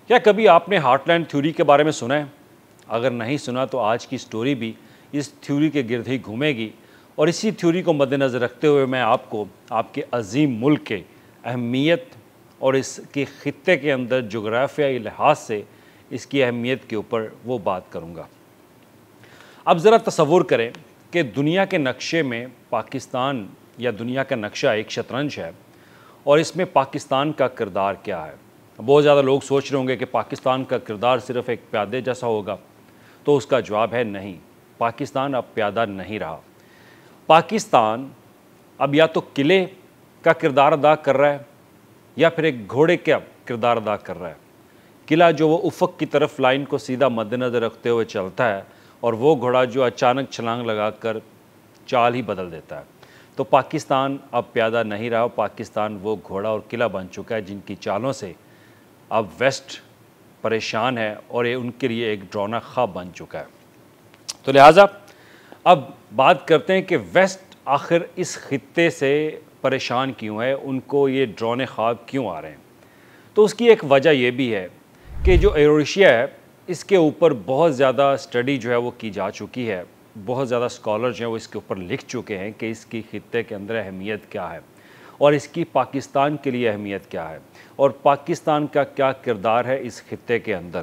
کیا کبھی آپ نے ہارٹ لینڈ تھیوری کے بارے میں سنا ہے؟ اگر نہیں سنا تو آج کی سٹوری بھی اس تھیوری کے گرد ہی گھومے گی، اور اسی تھیوری کو مد نظر رکھتے ہوئے میں آپ کو آپ کے عظیم ملک کے اہمیت اور اس کے خطے کے اندر جغرافیائی لحاظ سے اس کی اہمیت کے اوپر وہ بات کروں گا۔ اب ذرا تصور کریں کہ دنیا کے نقشے میں پاکستان یا دنیا کا نقشہ ایک شطرنج ہے، اور اس میں پاکستان کا کردار کیا ہے۔ بہت زیادہ لوگ سوچ رہے ہوں گے کہ پاکستان کا کردار صرف ایک پیادے جیسا ہوگا، تو اس کا جواب ہے نہیں، پاکستان اب پیادہ نہیں رہا۔ پاکستان اب یا تو قلعے کا کردار ادا کر رہا ہے یا پھر ایک گھوڑے کا کردار ادا کر رہا ہے۔ قلعہ جو وہ افق کی طرف لائن کو سیدھا مد نظر رکھتے ہوئے چلتا ہے، اور وہ گھوڑا جو اچانک چھلانگ لگا کر چال ہی بدل دیتا ہے۔ تو پاکستان اب پیادہ نہیں رہا، پاکستان وہ گھوڑا اور قلعہ بن چکا ہے جن کی چالوں سے اب ویسٹ پریشان ہے، اور یہ ان کے لیے ایک ڈراؤنا خواب بن چکا ہے۔ تو لہٰذا اب بات کرتے ہیں کہ ویسٹ آخر اس خطے سے پریشان کیوں ہے، ان کو یہ ڈراؤنے خواب کیوں آ رہے ہیں۔ تو اس کی ایک وجہ یہ بھی ہے کہ جو ایرویشیا ہے، اس کے اوپر بہت زیادہ اسٹڈی جو ہے وہ کی جا چکی ہے، بہت زیادہ اسکالر جو ہیں وہ اس کے اوپر لکھ چکے ہیں کہ اس کی خطے کے اندر اہمیت کیا ہے، اور اس کی پاکستان کے لیے اہمیت کیا ہے، اور پاکستان کا کیا کردار ہے اس خطے کے اندر۔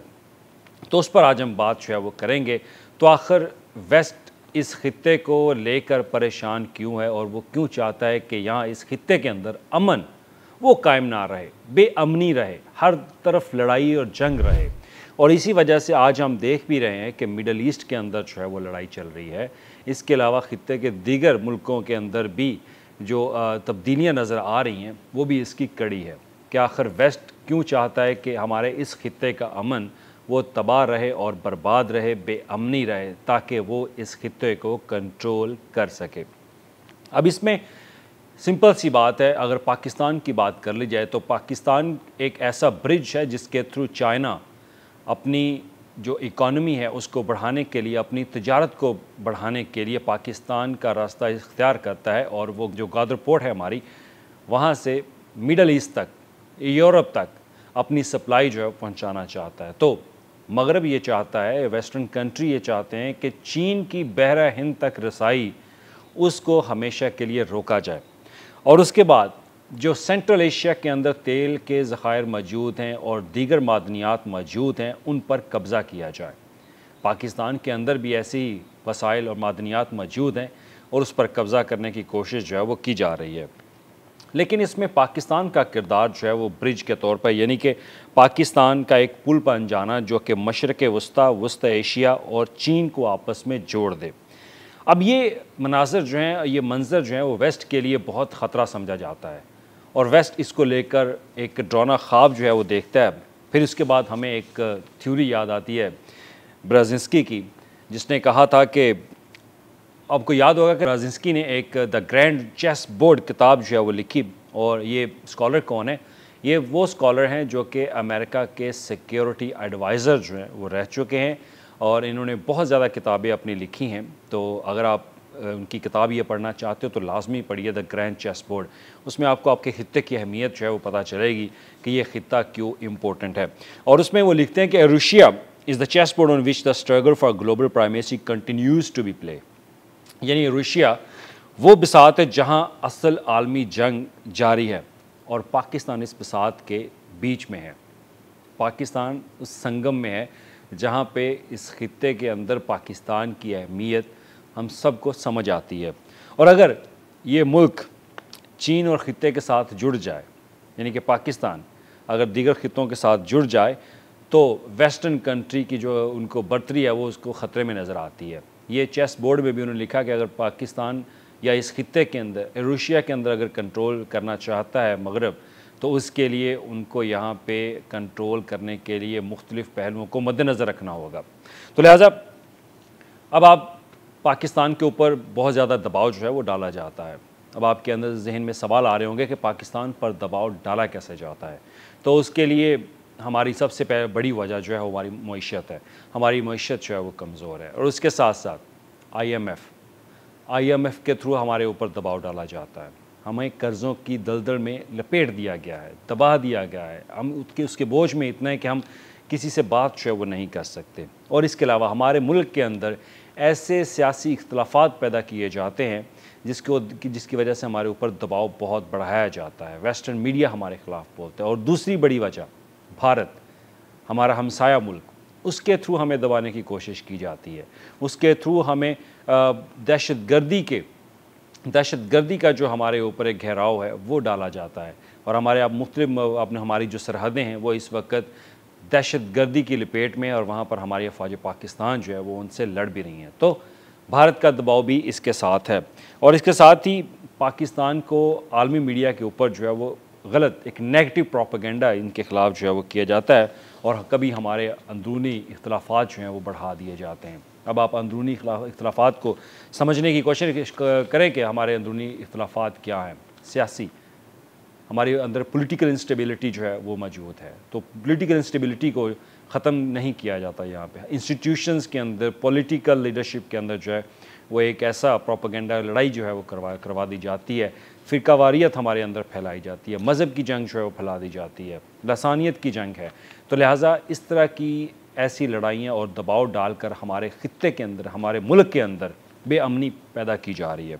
تو اس پر آج ہم بات جو ہے وہ کریں گے۔ تو آخر ویسٹ اس خطے کو لے کر پریشان کیوں ہے، اور وہ کیوں چاہتا ہے کہ یہاں اس خطے کے اندر امن وہ قائم نہ رہے، بے امنی رہے، ہر طرف لڑائی اور جنگ رہے۔ اور اسی وجہ سے آج ہم دیکھ بھی رہے ہیں کہ مڈل ایسٹ کے اندر جو ہے وہ لڑائی چل رہی ہے۔ اس کے علاوہ خطے کے دیگر ملکوں کے اندر بھی جو تبدیلیاں نظر آ رہی ہیں، وہ بھی اس کی کڑی ہے کہ آخر ویسٹ کیوں چاہتا ہے کہ ہمارے اس خطے کا امن وہ تباہ رہے اور برباد رہے، بے امنی رہے، تاکہ وہ اس خطے کو کنٹرول کر سکے۔ اب اس میں سمپل سی بات ہے، اگر پاکستان کی بات کر لی جائے تو پاکستان ایک ایسا برج ہے جس کے تھرو چائنا اپنی جو اکانومی ہے اس کو بڑھانے کے لیے، اپنی تجارت کو بڑھانے کے لیے پاکستان کا راستہ اختیار کرتا ہے، اور وہ جو گادر پورٹ ہے ہماری، وہاں سے مڈل ایسٹ تک، یورپ تک اپنی سپلائی جو ہے پہنچانا چاہتا ہے۔ تو مغرب یہ چاہتا ہے، ویسٹرن کنٹری یہ چاہتے ہیں کہ چین کی بحرہ ہند تک رسائی اس کو ہمیشہ کے لیے روکا جائے، اور اس کے بعد جو سینٹرل ایشیا کے اندر تیل کے ذخائر موجود ہیں اور دیگر معدنیات موجود ہیں، ان پر قبضہ کیا جائے۔ پاکستان کے اندر بھی ایسی وسائل اور معدنیات موجود ہیں، اور اس پر قبضہ کرنے کی کوشش جو ہے وہ کی جا رہی ہے۔ لیکن اس میں پاکستان کا کردار جو ہے وہ برج کے طور پر، یعنی کہ پاکستان کا ایک پل بن جانا جو کہ مشرق وسطیٰ، وسطی ایشیا اور چین کو آپس میں جوڑ دے۔ اب یہ مناظر جو ہیں، یہ منظر جو ہیں وہ ویسٹ کے لیے بہت خطرہ سمجھا جاتا ہے، اور ویسٹ اس کو لے کر ایک ڈراؤنا خواب جو ہے وہ دیکھتا ہے۔ پھر اس کے بعد ہمیں ایک تھیوری یاد آتی ہے برزنسکی کی، جس نے کہا تھا کہ آپ کو یاد ہوگا کہ برزنسکی نے ایک دا گرینڈ چیس بورڈ کتاب جو ہے وہ لکھی، اور یہ اسکالر کون ہے؟ یہ وہ اسکالر ہیں جو کہ امریکہ کے سیکیورٹی ایڈوائزر جو ہیں وہ رہ چکے ہیں، اور انہوں نے بہت زیادہ کتابیں اپنی لکھی ہیں۔ تو اگر آپ ان کی کتاب یہ پڑھنا چاہتے ہو تو لازمی پڑھیے دا گرینڈ چیس بورڈ۔ اس میں آپ کو آپ کے خطے کی اہمیت جو ہے وہ پتہ چلے گی کہ یہ خطہ کیوں امپورٹنٹ ہے۔ اور اس میں وہ لکھتے ہیں کہ Eurasia is the chess board on which the struggle for global primacy continues to be play, یعنی روشیا وہ بساط ہے جہاں اصل عالمی جنگ جاری ہے، اور پاکستان اس بساط کے بیچ میں ہے۔ پاکستان اس سنگم میں ہے جہاں پہ اس خطے کے اندر پاکستان کی اہمیت ہم سب کو سمجھ آتی ہے۔ اور اگر یہ ملک چین اور خطے کے ساتھ جڑ جائے، یعنی کہ پاکستان اگر دیگر خطوں کے ساتھ جڑ جائے، تو ویسٹرن کنٹری کی جو ان کو برتری ہے وہ اس کو خطرے میں نظر آتی ہے۔ یہ چیس بورڈ میں بھی انہوں نے لکھا کہ اگر پاکستان یا اس خطے کے اندر، ایروشیا کے اندر اگر کنٹرول کرنا چاہتا ہے مغرب، تو اس کے لیے ان کو یہاں پہ کنٹرول کرنے کے لیے مختلف پہلوؤں کو مد نظر رکھنا ہوگا۔ تو لہٰذا اب آپ پاکستان کے اوپر بہت زیادہ دباؤ جو ہے وہ ڈالا جاتا ہے۔ اب آپ کے اندر ذہن میں سوال آ رہے ہوں گے کہ پاکستان پر دباؤ ڈالا کیسے جاتا ہے۔ تو اس کے لیے ہماری سب سے بڑی وجہ جو ہے ہماری معیشت ہے۔ ہماری معیشت جو ہے وہ کمزور ہے، اور اس کے ساتھ ساتھ آئی ایم ایف کے تھرو ہمارے اوپر دباؤ ڈالا جاتا ہے۔ ہمیں قرضوں کی دلدل میں لپیٹ دیا گیا ہے، دبا دیا گیا ہے، ہم اس کے بوجھ میں اتنا ہے کہ ہم کسی سے بات جو ہے وہ نہیں کر سکتے۔ اور اس کے علاوہ ہمارے ملک کے اندر ایسے سیاسی اختلافات پیدا کیے جاتے ہیں جس کی وجہ سے ہمارے اوپر دباؤ بہت بڑھایا جاتا ہے، ویسٹرن میڈیا ہمارے خلاف بولتا ہے۔ اور دوسری بڑی وجہ بھارت، ہمارا ہمسایہ ملک، اس کے تھرو ہمیں دبانے کی کوشش کی جاتی ہے، اس کے تھرو ہمیں دہشت گردی کا جو ہمارے اوپر ایک گھیراؤ ہے وہ ڈالا جاتا ہے، اور ہمارے اب مختلف ہماری جو سرحدیں ہیں وہ اس وقت دہشت گردی کی لپیٹ میں، اور وہاں پر ہماری افواج پاکستان جو ہے وہ ان سے لڑ بھی رہی ہیں۔ تو بھارت کا دباؤ بھی اس کے ساتھ ہے، اور اس کے ساتھ ہی پاکستان کو عالمی میڈیا کے اوپر جو ہے وہ غلط ایک نیگیٹو پروپیگنڈا ان کے خلاف جو ہے وہ کیا جاتا ہے، اور کبھی ہمارے اندرونی اختلافات جو ہیں وہ بڑھا دیے جاتے ہیں۔ اب آپ اندرونی اختلافات کو سمجھنے کی کوشش کریں کہ ہمارے اندرونی اختلافات کیا ہیں۔ سیاسی، ہمارے اندر پولیٹیکل انسٹیبلٹی جو ہے وہ موجود ہے، تو پولیٹیکل انسٹیبلٹی کو ختم نہیں کیا جاتا یہاں پہ۔ انسٹیٹیوشنز کے اندر، پولیٹیکل لیڈرشپ کے اندر جو ہے وہ ایک ایسا پروپیگنڈا لڑائی جو ہے وہ کروا دی جاتی ہے، فرقہ واریت ہمارے اندر پھیلائی جاتی ہے، مذہب کی جنگ جو ہے وہ پھیلا دی جاتی ہے، لسانیت کی جنگ ہے۔ تو لہٰذا اس طرح کی ایسی لڑائیاں اور دباؤ ڈال کر ہمارے خطے کے اندر، ہمارے ملک کے اندر بے امنی پیدا کی جا رہی ہے۔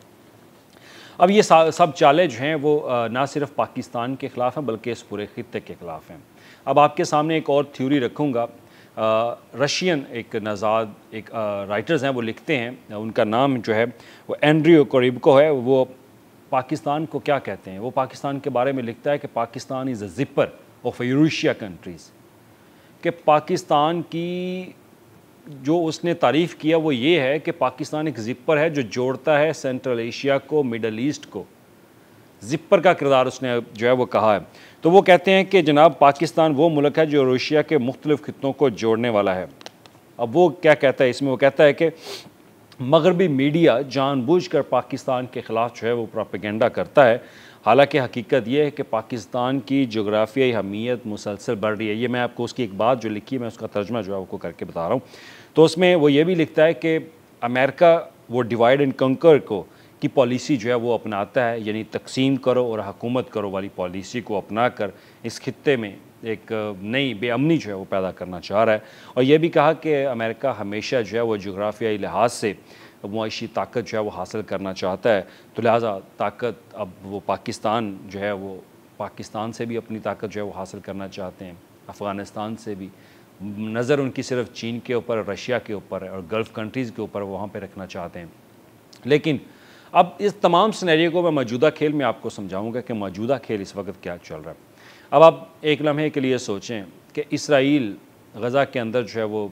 اب یہ سب چالیں جو ہیں وہ نہ صرف پاکستان کے خلاف ہیں بلکہ اس پورے خطے کے خلاف ہیں۔ اب آپ کے سامنے ایک اور تھیوری رکھوں گا، رشین ایک نژاد ایک رائٹرز ہیں، وہ لکھتے ہیں، ان کا نام جو ہے وہ اینڈریو کوریبکو ہے۔ وہ پاکستان کو کیا کہتے ہیں؟ وہ پاکستان کے بارے میں لکھتا ہے کہ پاکستان از اے زپر آف یوریشیا کنٹریز، کہ پاکستان کی جو اس نے تعریف کیا وہ یہ ہے کہ پاکستان ایک زپر ہے جو جوڑتا ہے سینٹرل ایشیا کو مڈل ایسٹ کو۔ زپر کا کردار اس نے جو ہے وہ کہا ہے۔ تو وہ کہتے ہیں کہ جناب پاکستان وہ ملک ہے جو یوریشیا کے مختلف خطوں کو جوڑنے والا ہے۔ اب وہ کیا کہتا ہے اس میں؟ وہ کہتا ہے کہ مغربی میڈیا جان بوجھ کر پاکستان کے خلاف جو ہے وہ پروپیگنڈا کرتا ہے، حالانکہ حقیقت یہ ہے کہ پاکستان کی جغرافیائی اہمیت مسلسل بڑھ رہی ہے۔ یہ میں آپ کو اس کی ایک بات جو لکھی ہے میں اس کا ترجمہ جو ہے وہ کو کر کے بتا رہا ہوں۔ تو اس میں وہ یہ بھی لکھتا ہے کہ امریکہ وہ ڈیوائڈ اینڈ کنکر کی پالیسی جو ہے وہ اپناتا ہے، یعنی تقسیم کرو اور حکومت کرو والی پالیسی کو اپنا کر اس خطے میں ایک نئی بے امنی جو ہے وہ پیدا کرنا چاہ رہا ہے۔ اور یہ بھی کہا کہ امریکہ ہمیشہ جو ہے وہ جغرافیائی لحاظ سے معاشی طاقت جو ہے وہ حاصل کرنا چاہتا ہے، تو لہٰذا طاقت اب وہ پاکستان جو ہے وہ پاکستان سے بھی اپنی طاقت جو ہے وہ حاصل کرنا چاہتے ہیں، افغانستان سے بھی، نظر ان کی صرف چین کے اوپر، رشیا کے اوپر اور گلف کنٹریز کے اوپر وہاں پہ رکھنا چاہتے ہیں۔ لیکن اب اس تمام سینیریو کو میں موجودہ کھیل میں آپ کو سمجھاؤں گا کہ موجودہ کھیل اس وقت کیا چل رہا ہے۔ اب آپ ایک لمحے کے لیے سوچیں کہ اسرائیل غزہ کے اندر جو ہے وہ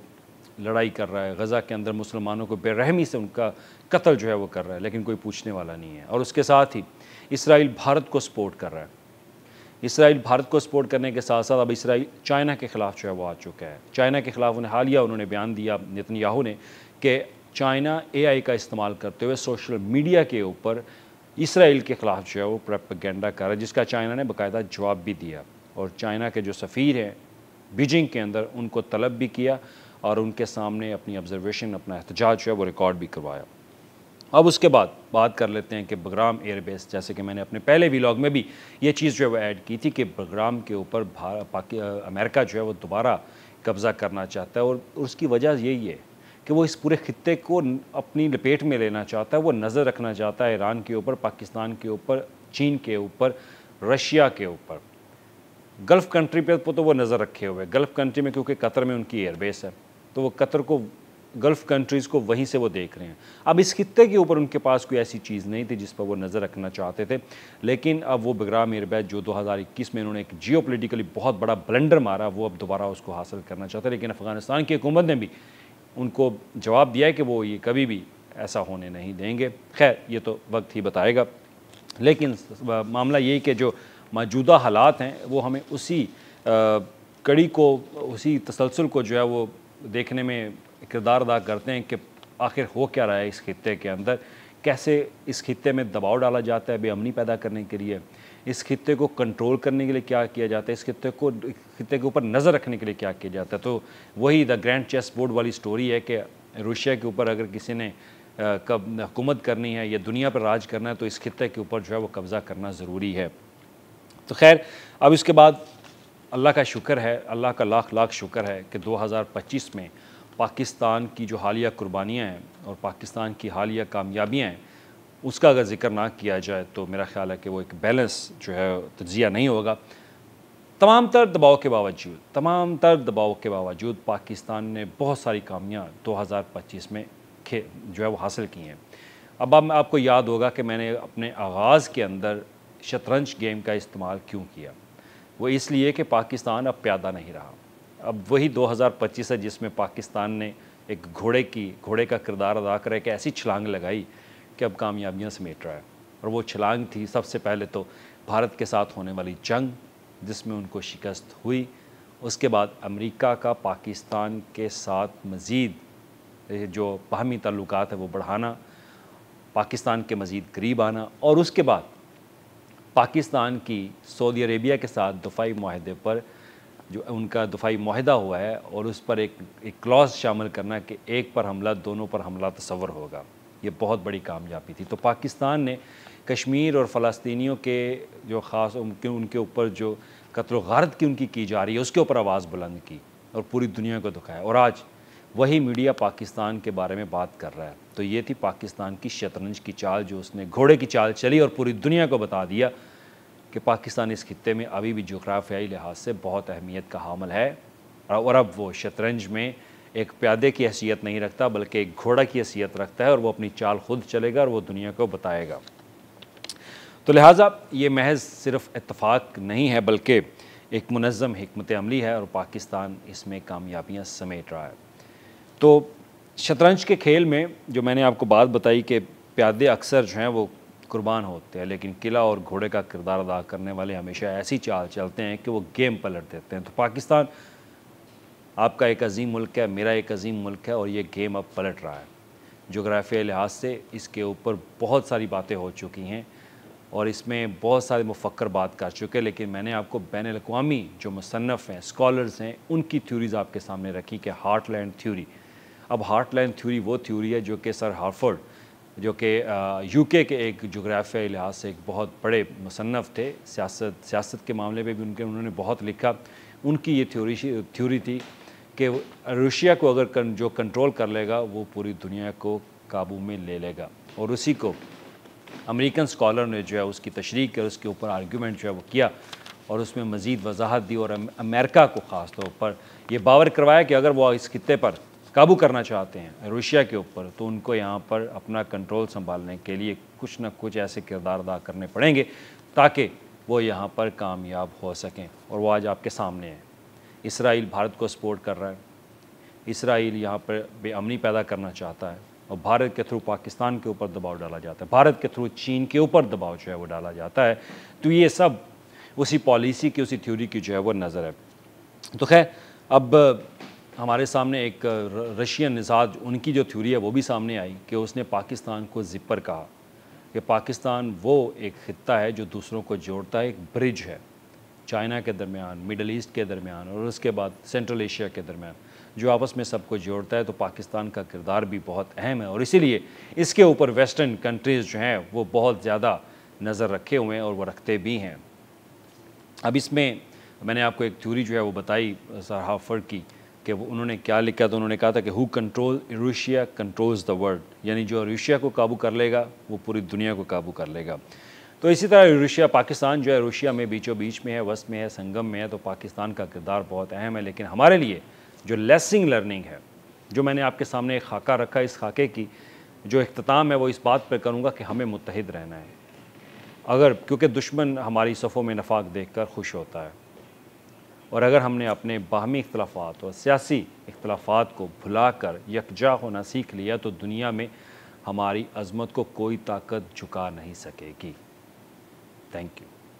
لڑائی کر رہا ہے، غزہ کے اندر مسلمانوں کو بے رحمی سے ان کا قتل جو ہے وہ کر رہا ہے، لیکن کوئی پوچھنے والا نہیں ہے۔ اور اس کے ساتھ ہی اسرائیل بھارت کو سپورٹ کر رہا ہے۔ اسرائیل بھارت کو سپورٹ کرنے کے ساتھ ساتھ اب اسرائیل چائنا کے خلاف جو ہے وہ آ چکا ہے۔ چائنا کے خلاف انہوں نے بیان دیا نیتن یاہو نے کہ چائنا اے آئی کا استعمال کرتے ہوئے سوشل میڈیا کے اوپر اسرائیل کے خلاف جو ہے وہ پروپیگنڈا کر رہا ہے، جس کا چائنا نے باقاعدہ جواب بھی دیا، اور چائنا کے جو سفیر ہیں بیجنگ کے اندر ان کو طلب بھی کیا اور ان کے سامنے اپنی آبزرویشن، اپنا احتجاج جو ہے وہ ریکارڈ بھی کروایا۔ اب اس کے بعد بات کر لیتے ہیں کہ بگرام ایئر بیس، جیسے کہ میں نے اپنے پہلے ویلاگ میں بھی یہ چیز جو ہے وہ ایڈ کی تھی کہ بگرام کے اوپر امریکہ جو ہے وہ دوبارہ قبضہ کرنا چاہتا ہے، اور اس کی وجہ یہی ہے کہ وہ اس پورے خطے کو اپنی لپیٹ میں لینا چاہتا ہے، وہ نظر رکھنا چاہتا ہے ایران کے اوپر، پاکستان کے اوپر، چین کے اوپر، رشیا کے اوپر، گلف کنٹری پہ تو وہ نظر رکھے ہوئے، گلف کنٹری میں کیونکہ قطر میں ان کی ایئر بیس ہے، تو وہ قطر کو، گلف کنٹریز کو وہیں سے وہ دیکھ رہے ہیں۔ اب اس خطے کے اوپر ان کے پاس کوئی ایسی چیز نہیں تھی جس پر وہ نظر رکھنا چاہتے تھے، لیکن اب وہ بگرام ایئر بیس جو 2021 میں انہوں نے ایک جیو پولیٹیکلی بہت بڑا بلنڈر مارا، وہ اب دوبارہ اس کو حاصل کرنا چاہتے ہیں، لیکن افغانستان کی حکومت نے بھی ان کو جواب دیا ہے کہ وہ یہ کبھی بھی ایسا ہونے نہیں دیں گے۔ خیر یہ تو وقت ہی بتائے گا، لیکن معاملہ یہ کہ جو موجودہ حالات ہیں وہ ہمیں اسی کڑی کو، اسی تسلسل کو جو ہے وہ دیکھنے میں کردار ادا کرتے ہیں کہ آخر ہو کیا رہا ہے اس خطے کے اندر، کیسے اس خطے میں دباؤ ڈالا جاتا ہے بے امنی پیدا کرنے کے لیے، اس خطے کو کنٹرول کرنے کے لیے کیا کیا جاتا ہے، اس خطے کے اوپر نظر رکھنے کے لیے کیا کیا جاتا ہے۔ تو وہی دا گرینڈ چیس بورڈ والی سٹوری ہے کہ روشیا کے اوپر اگر کسی نے حکومت کرنی ہے یا دنیا پر راج کرنا ہے تو اس خطے کے اوپر جو ہے وہ قبضہ کرنا ضروری ہے۔ تو خیر اب اس کے بعد اللہ کا شکر ہے، اللہ کا لاکھ لاکھ شکر ہے کہ 2025 میں پاکستان کی جو حالیہ قربانیاں ہیں اور پاکستان کی حالیہ کامیابیاں ہیں اس کا اگر ذکر نہ کیا جائے تو میرا خیال ہے کہ وہ ایک بیلنس جو ہے تجزیہ نہیں ہوگا۔ تمام تر دباؤ کے باوجود پاکستان نے بہت ساری کامیاں 2025 میں جو ہے وہ حاصل کی ہیں۔ اب آپ کو یاد ہوگا کہ میں نے اپنے آغاز کے اندر شطرنج گیم کا استعمال کیوں کیا، وہ اس لیے کہ پاکستان اب پیادہ نہیں رہا۔ اب وہی 2025 ہے جس میں پاکستان نے ایک گھوڑے کا کردار ادا کر ایک ایسی چھلانگ لگائی کہ اب کامیابیاں سمیٹ رہا ہے، اور وہ چھلانگ تھی سب سے پہلے تو بھارت کے ساتھ ہونے والی جنگ جس میں ان کو شکست ہوئی، اس کے بعد امریکہ کا پاکستان کے ساتھ مزید جو باہمی تعلقات ہے وہ بڑھانا، پاکستان کے مزید قریب آنا، اور اس کے بعد پاکستان کی سعودی عربیہ کے ساتھ دفاعی معاہدے پر جو ان کا دفاعی معاہدہ ہوا ہے اور اس پر ایک کلاز شامل کرنا کہ ایک پر حملہ دونوں پر حملہ تصور ہوگا، یہ بہت بڑی کامیابی تھی۔ تو پاکستان نے کشمیر اور فلسطینیوں کے جو خاص ان کے اوپر جو قتل و غارت ان کی جا رہی ہے اس کے اوپر آواز بلند کی اور پوری دنیا کو دکھایا، اور آج وہی میڈیا پاکستان کے بارے میں بات کر رہا ہے۔ تو یہ تھی پاکستان کی شطرنج کی چال جو اس نے گھوڑے کی چال چلی اور پوری دنیا کو بتا دیا کہ پاکستان اس خطے میں ابھی بھی جغرافیائی لحاظ سے بہت اہمیت کا حامل ہے، اور اب وہ شطرنج میں ایک پیادے کی حیثیت نہیں رکھتا بلکہ ایک گھوڑا کی حیثیت رکھتا ہے، اور وہ اپنی چال خود چلے گا اور وہ دنیا کو بتائے گا۔ تو لہٰذا یہ محض صرف اتفاق نہیں ہے بلکہ ایک منظم حکمت عملی ہے، اور پاکستان اس میں کامیابیاں سمیٹ رہا ہے۔ تو شطرنج کے کھیل میں جو میں نے آپ کو بات بتائی کہ پیادے اکثر جو ہیں وہ قربان ہوتے ہیں، لیکن قلعہ اور گھوڑے کا کردار ادا کرنے والے ہمیشہ ایسی چال چلتے ہیں کہ وہ گیم پلٹ دیتے ہیں۔ تو پاکستان آپ کا ایک عظیم ملک ہے، میرا ایک عظیم ملک ہے، اور یہ گیم اب پلٹ رہا ہے۔ جغرافیائی لحاظ سے اس کے اوپر بہت ساری باتیں ہو چکی ہیں اور اس میں بہت سارے مفکر بات کر چکے، لیکن میں نے آپ کو بین الاقوامی جو مصنف ہیں، اسکالرز ہیں، ان کی تھیوریز آپ کے سامنے رکھی کہ ہارٹ لینڈ تھیوری۔ اب ہارٹ لینڈ تھیوری وہ تھیوری ہے جو کہ سر ہارفرڈ جو کہ یو کے ایک جغرافیائی لحاظ سے ایک بہت بڑے مصنف تھے، سیاست کے معاملے پہ بھی انہوں نے بہت لکھا۔ ان کی یہ تھیوری تھی کہ روشیا کو اگر جو کنٹرول کر لے گا وہ پوری دنیا کو قابو میں لے لے گا، اور اسی کو امریکن اسکالر نے جو ہے اس کی تشریح کر اس کے اوپر آرگیومنٹ جو ہے وہ کیا، اور اس میں مزید وضاحت دی، اور امریکہ کو خاص طور پر یہ باور کروایا کہ اگر وہ اس خطے پر قابو کرنا چاہتے ہیں روشیا کے اوپر تو ان کو یہاں پر اپنا کنٹرول سنبھالنے کے لیے کچھ نہ کچھ ایسے کردار ادا کرنے پڑیں گے تاکہ وہ یہاں پر کامیاب ہو سکیں، اور وہ آج آپ کے سامنے ہے۔ اسرائیل بھارت کو سپورٹ کر رہا ہے، اسرائیل یہاں پر بے امنی پیدا کرنا چاہتا ہے، اور بھارت کے تھرو پاکستان کے اوپر دباؤ ڈالا جاتا ہے، بھارت کے تھرو چین کے اوپر دباؤ جو ہے وہ ڈالا جاتا ہے۔ تو یہ سب اسی پالیسی کی، اسی تھیوری کی جو ہے وہ نظر ہے۔ تو خیر اب ہمارے سامنے ایک رشین نژاد ان کی جو تھیوری ہے وہ بھی سامنے آئی کہ اس نے پاکستان کو زپر کہا، کہ پاکستان وہ ایک خطہ ہے جو دوسروں کو جوڑتا ہے، ایک برج ہے چائنا کے درمیان، مڈل ایسٹ کے درمیان، اور اس کے بعد سینٹرل ایشیا کے درمیان، جو آپس میں سب کو جوڑتا ہے۔ تو پاکستان کا کردار بھی بہت اہم ہے، اور اسی لیے اس کے اوپر ویسٹرن کنٹریز جو ہیں وہ بہت زیادہ نظر رکھے ہوئے ہیں، اور وہ رکھتے بھی ہیں۔ اب اس میں نے آپ کو ایک تھیوری جو ہے وہ بتائی سر ہارفرڈ کی کہ انہوں نے کیا لکھا، تو انہوں نے کہا تھا کہ ہو کنٹرول روشیا کنٹرولز دا ورلڈ، یعنی جو روشیا کو قابو کر لے گا وہ پوری دنیا کو قابو کر لے گا۔ تو اسی طرح روشیا، پاکستان جو ہے روشیا میں بیچوں بیچ میں ہے، وسط میں ہے، سنگم میں ہے، تو پاکستان کا کردار بہت اہم ہے۔ لیکن ہمارے لیے جو لیسنگ لرننگ ہے، جو میں نے آپ کے سامنے ایک خاکہ رکھا، اس خاکے کی جو اختتام ہے وہ اس بات پہ کروں گا کہ ہمیں متحد رہنا ہے، کیونکہ دشمن ہماری صفوں میں نفاق دیکھ کر خوش ہوتا ہے، اور اگر ہم نے اپنے باہمی اختلافات اور سیاسی اختلافات کو بھلا کر یکجا ہونا سیکھ لیا تو دنیا میں ہماری عظمت کو کوئی طاقت جھکا نہیں سکے گی۔ Thank you.